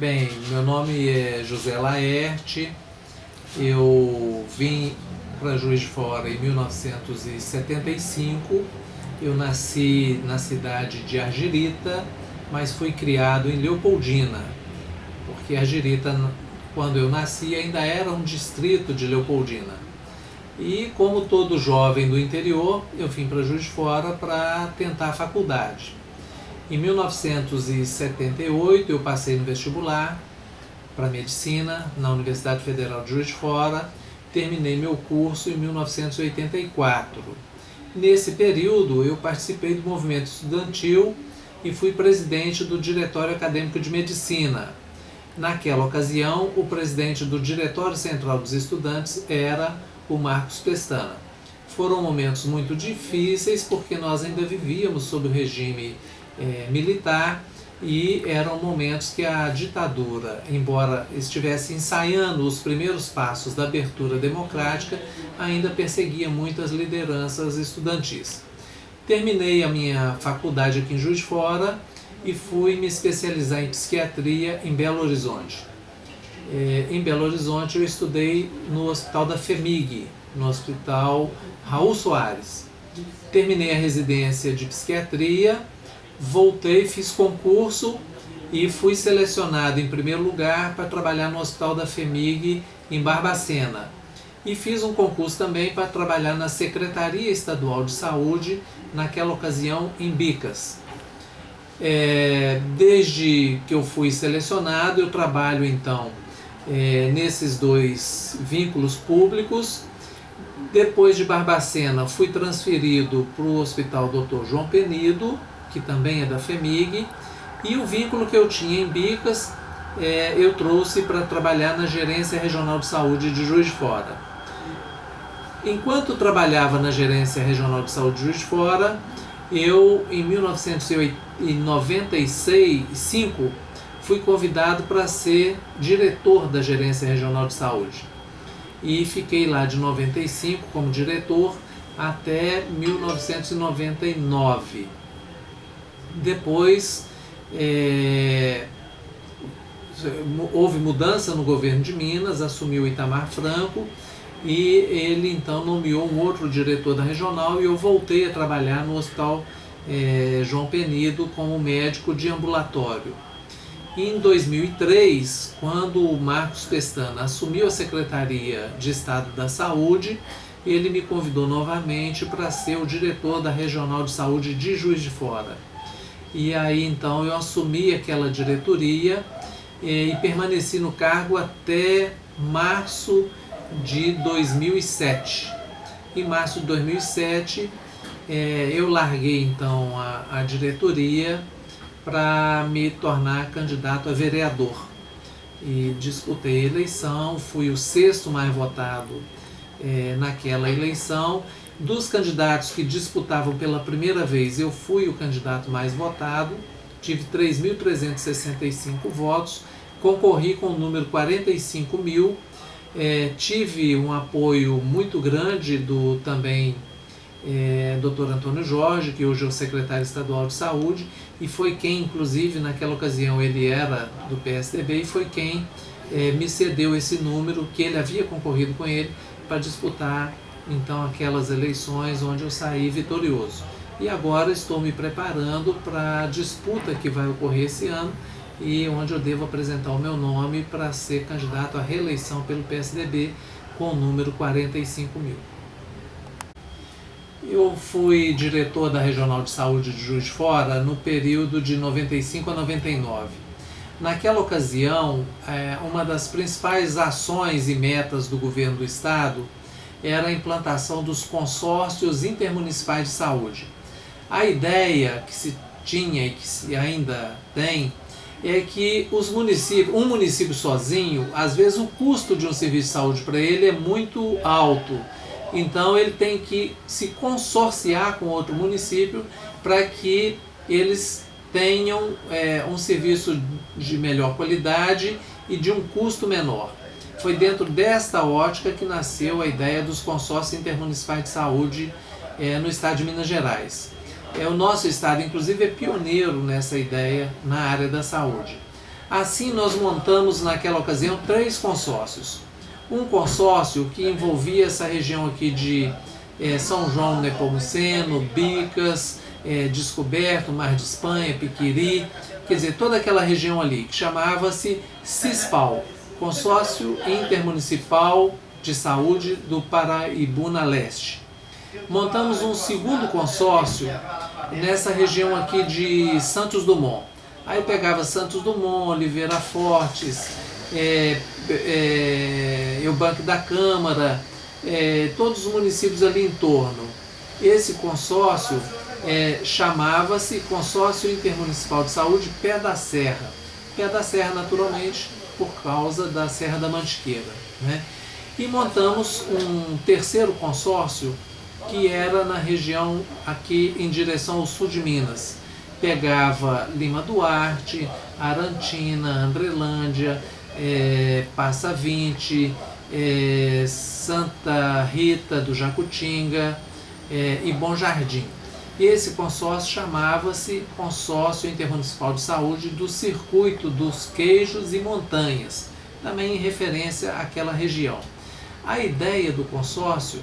Bem, meu nome é José Laerte, eu vim para Juiz de Fora em 1975, eu nasci na cidade de Argirita, mas fui criado em Leopoldina, porque Argirita, quando eu nasci, ainda era um distrito de Leopoldina. E como todo jovem do interior, eu vim para Juiz de Fora para tentar a faculdade. Em 1978 eu passei no vestibular para medicina na Universidade Federal de Juiz de Fora, terminei meu curso em 1984. Nesse período eu participei do movimento estudantil e fui presidente do Diretório Acadêmico de Medicina. Naquela ocasião, o presidente do Diretório Central dos Estudantes era o Marcos Pestana. Foram momentos muito difíceis porque nós ainda vivíamos sob o regime militar e eram momentos que a ditadura, embora estivesse ensaiando os primeiros passos da abertura democrática, ainda perseguia muitas lideranças estudantis. Terminei a minha faculdade aqui em Juiz de Fora e fui me especializar em psiquiatria em Belo Horizonte. Em Belo Horizonte eu estudei no Hospital da FHEMIG, no Hospital Raul Soares. Terminei a residência de psiquiatria, voltei, fiz concurso e fui selecionado em primeiro lugar para trabalhar no Hospital da FHEMIG em Barbacena. E fiz um concurso também para trabalhar na Secretaria Estadual de Saúde, naquela ocasião em Bicas. Desde que eu fui selecionado, eu trabalho então nesses dois vínculos públicos. Depois de Barbacena, fui transferido para o Hospital Dr. João Penido, que também é da FHEMIG, e o vínculo que eu tinha em Bicas, eu trouxe para trabalhar na Gerência Regional de Saúde de Juiz de Fora. Enquanto trabalhava na Gerência Regional de Saúde de Juiz de Fora, eu, em 1995, fui convidado para ser diretor da Gerência Regional de Saúde. E fiquei lá de 95 como diretor até 1999. Depois houve mudança no governo de Minas, assumiu Itamar Franco e ele então nomeou um outro diretor da regional e eu voltei a trabalhar no Hospital João Penido como médico de ambulatório. Em 2003, quando o Marcos Pestana assumiu a Secretaria de Estado da Saúde, ele me convidou novamente para ser o diretor da Regional de Saúde de Juiz de Fora. E aí então eu assumi aquela diretoria e permaneci no cargo até março de 2007. Em março de 2007 eu larguei então a diretoria para me tornar candidato a vereador. E disputei a eleição, fui o sexto mais votado naquela eleição. Dos candidatos que disputavam pela primeira vez, eu fui o candidato mais votado, tive 3.365 votos, concorri com o número 45.000, tive um apoio muito grande do também Dr. Antônio Jorge, que hoje é o secretário estadual de saúde, e foi quem, inclusive, naquela ocasião ele era do PSDB, e foi quem me cedeu esse número, que ele havia concorrido com ele, para disputar então aquelas eleições onde eu saí vitorioso. E agora estou me preparando para a disputa que vai ocorrer esse ano e onde eu devo apresentar o meu nome para ser candidato à reeleição pelo PSDB com o número 45.000. Eu fui diretor da Regional de Saúde de Juiz de Fora no período de 95 a 99. Naquela ocasião, uma das principais ações e metas do governo do estado era a implantação dos consórcios intermunicipais de saúde. A ideia que se tinha e que se ainda tem é que um município sozinho, às vezes o custo de um serviço de saúde para ele é muito alto. Então ele tem que se consorciar com outro município para que eles tenham um serviço de melhor qualidade e de um custo menor. Foi dentro desta ótica que nasceu a ideia dos consórcios intermunicipais de saúde no estado de Minas Gerais. O nosso estado, inclusive, é pioneiro nessa ideia na área da saúde. Assim, nós montamos naquela ocasião 3 consórcios. Um consórcio que envolvia essa região aqui de São João Nepomuceno, Bicas, Descoberto, Mar de Espanha, Piquiri, quer dizer, toda aquela região ali, que chamava-se CISPAL, Consórcio Intermunicipal de Saúde do Paraibuna Leste. Montamos um segundo consórcio nessa região aqui de Santos Dumont. Aí pegava Santos Dumont, Oliveira Fortes, Eubanque da Câmara, todos os municípios ali em torno. Esse consórcio chamava-se Consórcio Intermunicipal de Saúde Pé da Serra. Pé da Serra, naturalmente, por causa da Serra da Mantiqueira, né? E montamos um terceiro consórcio que era na região aqui em direção ao sul de Minas. Pegava Lima Duarte, Arantina, Andrelândia, Passa 20, Santa Rita do Jacutinga e Bom Jardim. Esse consórcio chamava-se Consórcio Intermunicipal de Saúde do Circuito dos Queijos e Montanhas, também em referência àquela região. A ideia do consórcio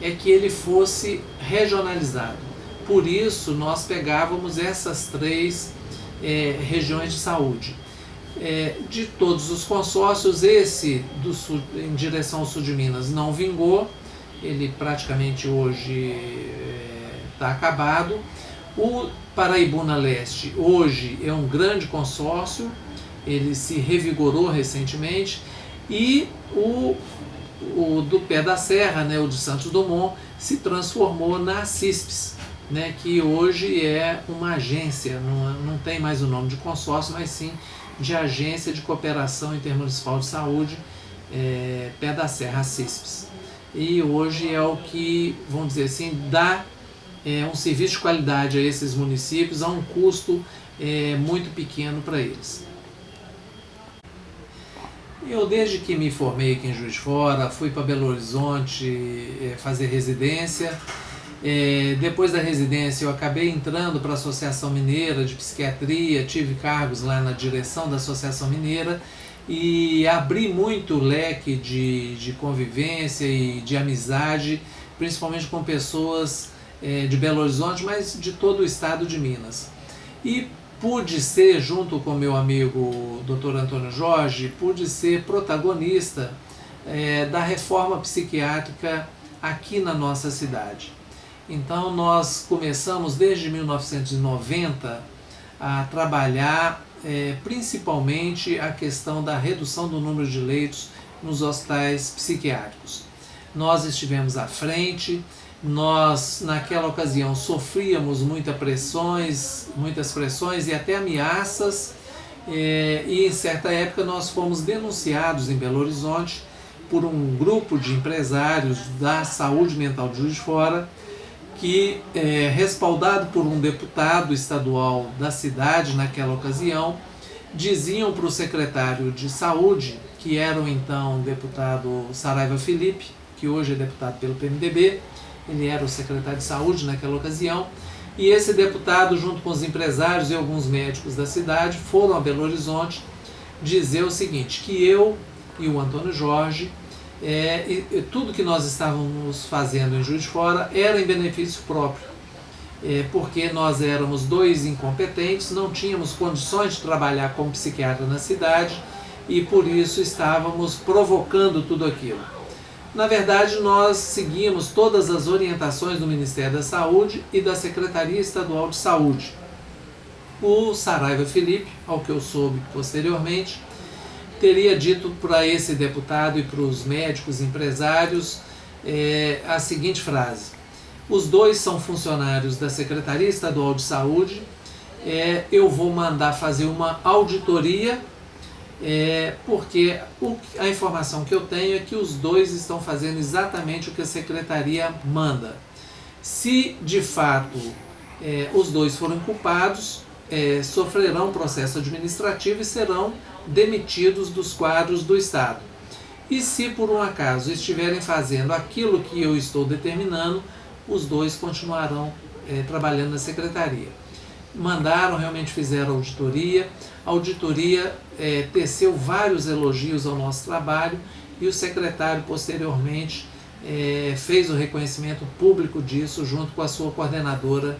é que ele fosse regionalizado. Por isso, nós pegávamos essas 3 regiões de saúde. De todos os consórcios, esse do sul, em direção ao sul de Minas não vingou, ele praticamente hoje está acabado. O Paraibuna Leste hoje é um grande consórcio, ele se revigorou recentemente, e o do Pé da Serra, né, o de Santos Dumont, se transformou na CISPES, né, que hoje é uma agência, não tem mais o nome de consórcio, mas sim de Agência de Cooperação Intermunicipal de Saúde, Pé da Serra, CISPES. E hoje é o que, vamos dizer assim, dá um serviço de qualidade a esses municípios a um custo muito pequeno para eles. Eu, desde que me formei aqui em Juiz de Fora, fui para Belo Horizonte fazer residência. Depois da residência, eu acabei entrando para a Associação Mineira de Psiquiatria, tive cargos lá na direção da Associação Mineira e abri muito o leque de convivência e de amizade, principalmente com pessoas de Belo Horizonte, mas de todo o estado de Minas. E pude ser, junto com meu amigo Dr. Antônio Jorge, pude ser protagonista da reforma psiquiátrica aqui na nossa cidade. Então nós começamos desde 1990 a trabalhar principalmente a questão da redução do número de leitos nos hospitais psiquiátricos. Nós estivemos à frente. Nós, naquela ocasião, sofríamos muitas pressões e até ameaças, e em certa época nós fomos denunciados em Belo Horizonte por um grupo de empresários da saúde mental de Juiz de Fora, que, respaldado por um deputado estadual da cidade naquela ocasião, diziam para o secretário de saúde, que era o então deputado Saraiva Felipe, que hoje é deputado pelo PMDB, ele era o secretário de saúde naquela ocasião, e esse deputado, junto com os empresários e alguns médicos da cidade, foram a Belo Horizonte dizer o seguinte, que eu e o Antônio Jorge, tudo que nós estávamos fazendo em Juiz de Fora era em benefício próprio, porque nós éramos 2 incompetentes, não tínhamos condições de trabalhar como psiquiatra na cidade e por isso estávamos provocando tudo aquilo. Na verdade, nós seguimos todas as orientações do Ministério da Saúde e da Secretaria Estadual de Saúde. O Saraiva Felipe, ao que eu soube posteriormente, teria dito para esse deputado e para os médicos empresários a seguinte frase: os 2 são funcionários da Secretaria Estadual de Saúde, eu vou mandar fazer uma auditoria, porque a informação que eu tenho é que os 2 estão fazendo exatamente o que a Secretaria manda. Se de fato os 2 forem culpados, sofrerão processo administrativo e serão demitidos dos quadros do Estado. E se por um acaso estiverem fazendo aquilo que eu estou determinando, os 2 continuarão trabalhando na Secretaria. mandaram, realmente fizeram auditoria. A auditoria teceu vários elogios ao nosso trabalho e o secretário, posteriormente, fez o reconhecimento público disso junto com a sua coordenadora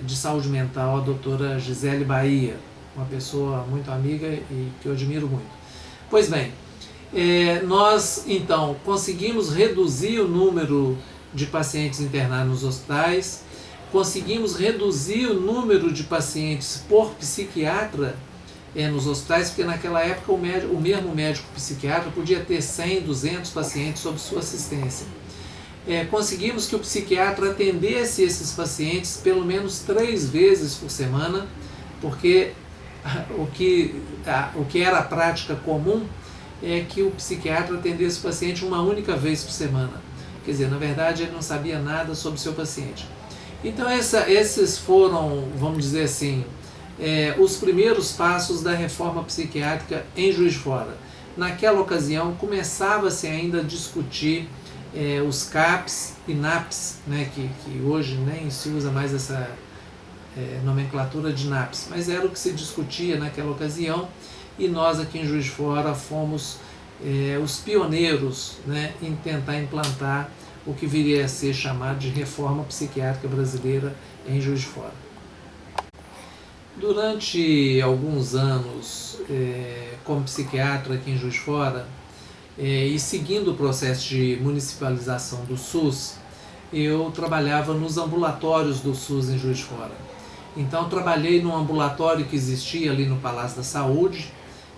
de saúde mental, a doutora Gisele Bahia, uma pessoa muito amiga e que eu admiro muito. Pois bem, nós então conseguimos reduzir o número de pacientes internados nos hospitais, conseguimos reduzir o número de pacientes por psiquiatra nos hospitais, porque naquela época o mesmo médico psiquiatra podia ter 100, 200 pacientes sob sua assistência. Conseguimos que o psiquiatra atendesse esses pacientes pelo menos 3 vezes por semana, porque o que era a prática comum é que o psiquiatra atendesse o paciente uma única vez por semana. Quer dizer, na verdade, ele não sabia nada sobre o seu paciente. Então, esses foram, vamos dizer assim, os primeiros passos da reforma psiquiátrica em Juiz de Fora. Naquela ocasião, começava-se ainda a discutir os CAPs e NAPs, né, que hoje nem se usa mais essa nomenclatura de NAPs, mas era o que se discutia naquela ocasião, e nós aqui em Juiz de Fora fomos os pioneiros, né, em tentar implantar o que viria a ser chamado de reforma psiquiátrica brasileira em Juiz de Fora. Durante alguns anos como psiquiatra aqui em Juiz de Fora, e seguindo o processo de municipalização do SUS, eu trabalhava nos ambulatórios do SUS em Juiz de Fora. Então trabalhei num ambulatório que existia ali no Palácio da Saúde,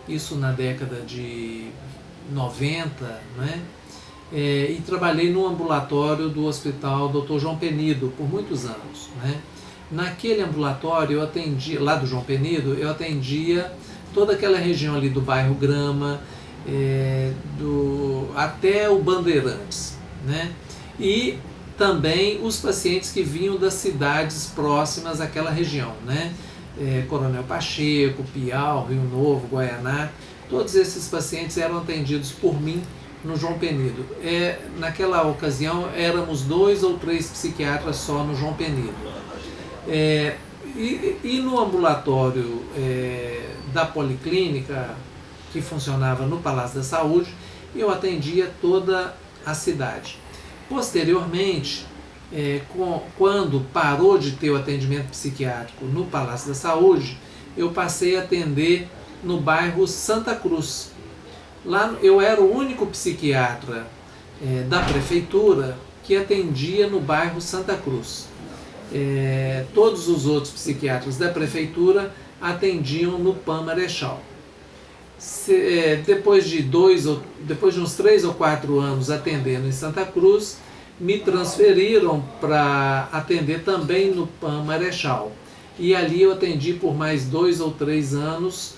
isso na década de 90, né? E trabalhei no ambulatório do Hospital Dr. João Penido por muitos anos, né? Naquele ambulatório eu atendia, lá do João Penido, eu atendia toda aquela região ali do bairro Grama, até o Bandeirantes, né? E também os pacientes que vinham das cidades próximas àquela região, né? Coronel Pacheco, Piau, Rio Novo, Guaianá, todos esses pacientes eram atendidos por mim no João Penido. Naquela ocasião éramos 2 ou 3 psiquiatras só no João Penido. E no ambulatório da Policlínica, que funcionava no Palácio da Saúde, eu atendia toda a cidade. Posteriormente, quando parou de ter o atendimento psiquiátrico no Palácio da Saúde, eu passei a atender no bairro Santa Cruz. Lá eu era o único psiquiatra da prefeitura que atendia no bairro Santa Cruz. Todos os outros psiquiatras da prefeitura atendiam no PAN Marechal. Depois de uns 3 ou 4 anos atendendo em Santa Cruz, me transferiram para atender também no PAN Marechal. E ali eu atendi por mais 2 ou 3 anos,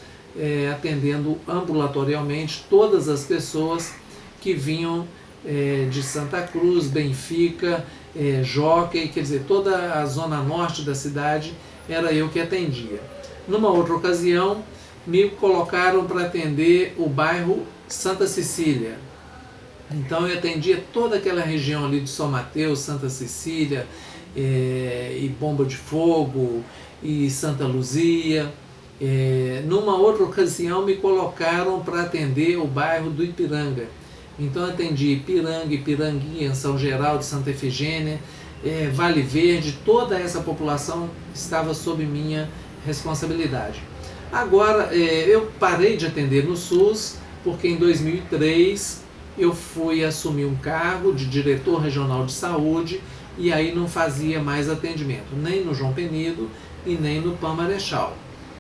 atendendo ambulatorialmente todas as pessoas que vinham de Santa Cruz, Benfica, Jockey, quer dizer, toda a zona norte da cidade era eu que atendia. Numa outra ocasião, me colocaram para atender o bairro Santa Cecília. Então eu atendia toda aquela região ali de São Mateus, Santa Cecília, e Bomba de Fogo, e Santa Luzia. Numa outra ocasião me colocaram para atender o bairro do Ipiranga. Então eu atendi Ipiranga, Ipiranguinha, São Geraldo, Santa Efigênia, Vale Verde, toda essa população estava sob minha responsabilidade. Agora, eu parei de atender no SUS, porque em 2003 eu fui assumir um cargo de diretor regional de saúde, e aí não fazia mais atendimento, nem no João Penido e nem no PAN Marechal.